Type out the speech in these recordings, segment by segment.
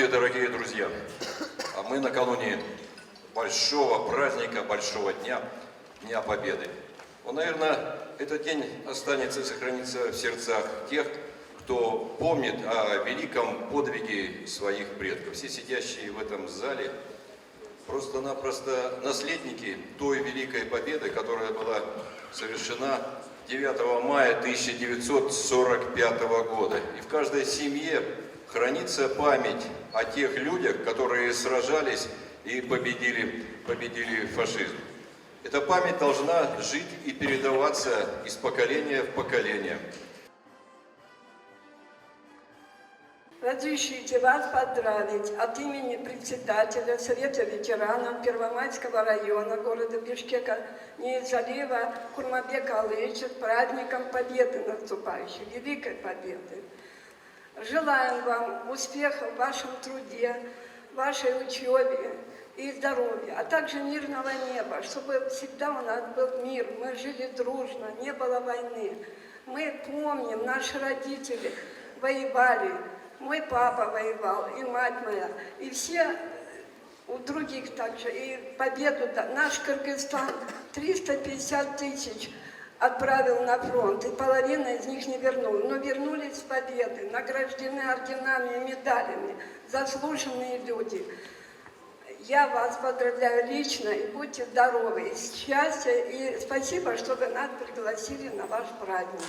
Здравствуйте, дорогие друзья! А мы накануне большого праздника, большого дня, Дня Победы. Наверное, этот день останется и сохранится в сердцах тех, кто помнит о великом подвиге своих предков. Все сидящие в этом зале просто-напросто наследники той великой победы, которая была совершена 9 мая 1945 года. И в каждой семье хранится память о тех людях, которые сражались и победили фашизм. Эта память должна жить и передаваться из поколения в поколение. Разрешите вас поздравить от имени председателя Совета ветеранов Первомайского района города Бишкека Ниязалиева Курманбека Алыча с праздником Победы наступающей, Великой Победы. Желаем вам успехов в вашем труде, в вашей учебе и здоровья, а также мирного неба, чтобы всегда у нас был мир, мы жили дружно, не было войны. Мы помним, наши родители воевали, мой папа воевал, и мать моя, и все у других также, и победу, наш Кыргызстан 350 тысяч отправил на фронт, и половина из них не вернула, но вернулись с победы, награждены орденами и медалями, заслуженные люди. Я вас поздравляю лично, и будьте здоровы, и счастья, и спасибо, что вы нас пригласили на ваш праздник.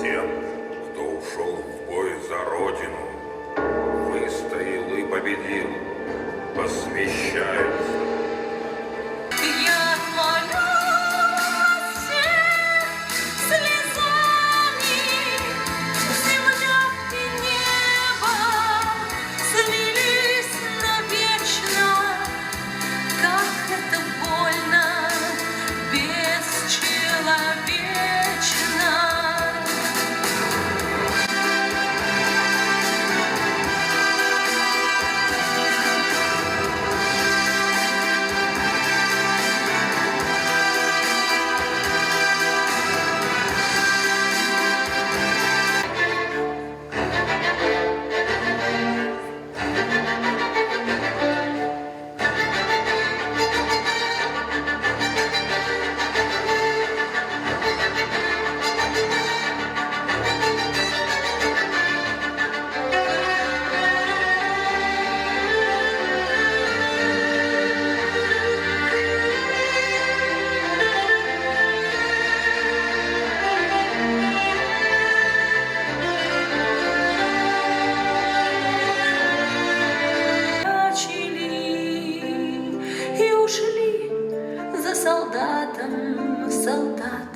Тем, кто ушел в бой за Родину, выстоял и победил, посвящается. Я молюсь слезами, земля и небо слились навечно, как это больно, бесчеловечно. И ушли за солдатом солдат.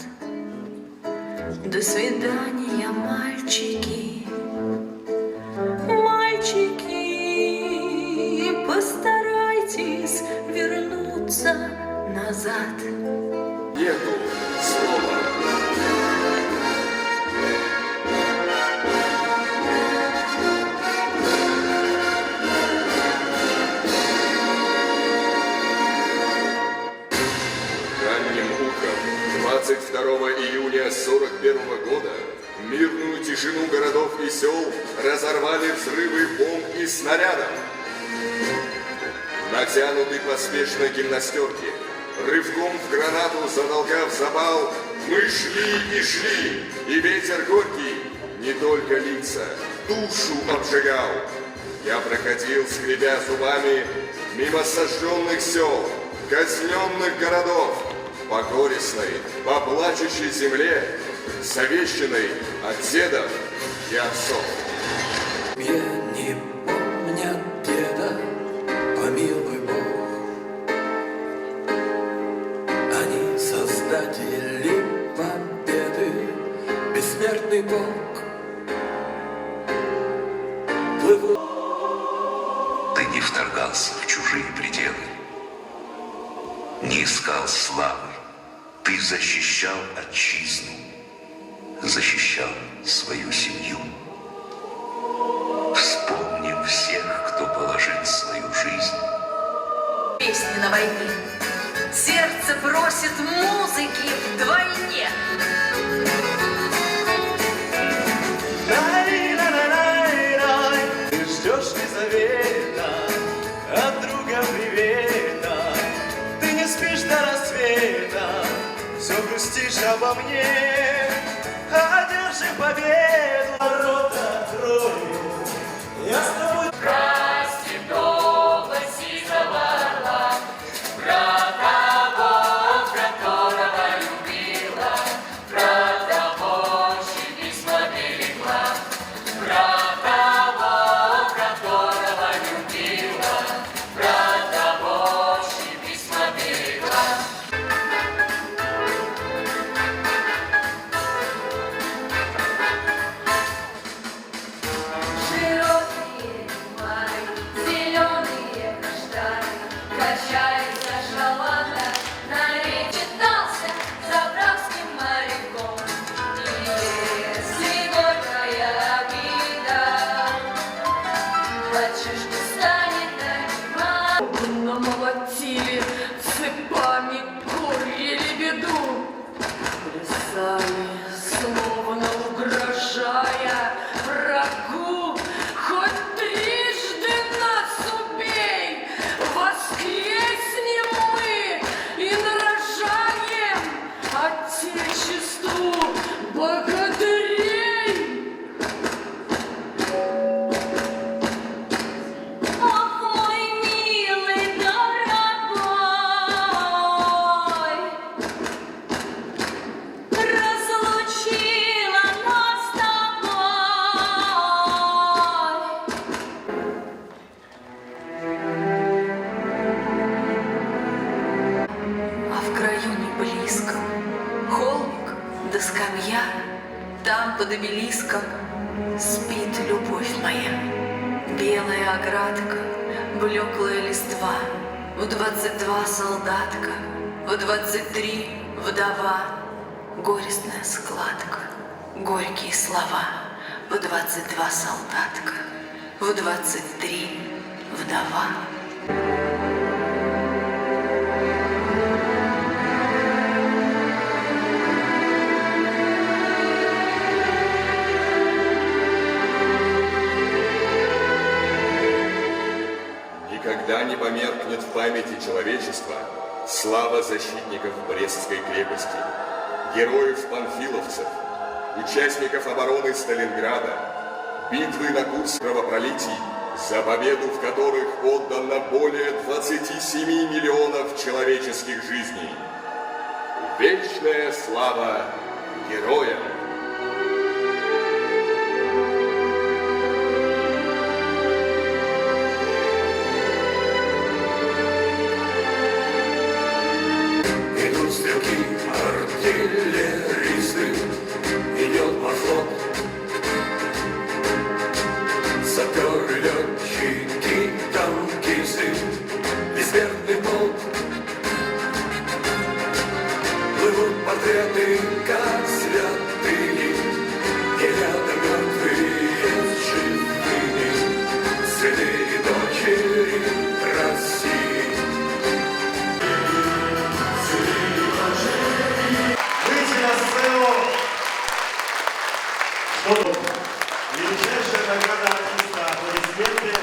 До свидания, мальчики, мальчики, постарайтесь вернуться назад. Нету слова. Ранним утром 22 июня 1941 года мирную тишину городов и сел разорвали взрывы бомб и снарядов. Натянуты поспешно гимнастерки, рывком в гранату задолгав запал, мы шли и шли, и ветер горький не только лица, душу обжигал. Я проходил, скребя зубами, мимо сожженных сел, казненных городов, по горестной, по плачущей земле, завещанной от дедов и отцов. Не помнят деда, помилуй Бог. Они создатели победы, бессмертный Бог. Плывут. Ты не вторгался в чужие пределы, не искал славы, Ты защищал отчизну, защищал свою семью. Вспомни всех, кто положил свою жизнь. Песни на войне. Сердце просит музыки вдвойне. Ты ждешь незаветно от друга привета. Ты не спишь до рассвета, все грустишь обо мне. Одержим победу, ворота открою, я с тобой. Намолотили цепами курьи лебеду, плясали, словно угрожая врагу. Хоть трижды нас убей, воскреснем мы и нарожаем Отечеству богатырей. Да скамья, там под обелиском спит любовь моя. Белая оградка, блеклая листва, в 22 солдатка, в 23 вдова, горестная складка, горькие слова, в 22 солдатка, в 23 вдова. Никогда не померкнет в памяти человечества слава защитников Брестской крепости, героев-панфиловцев, участников обороны Сталинграда, битвы на курс кровопролитий, за победу в которых отдано более 27 миллионов человеческих жизней. Вечная слава героям! Артиллеристы, идет маршрут. Саперы, летчики, танкисты, бессмертный полк. Плывут портреты, как святыни, и рядом мертвые с живыми, сыны и дочери России. Величайшая награда артиста, аплодисменты.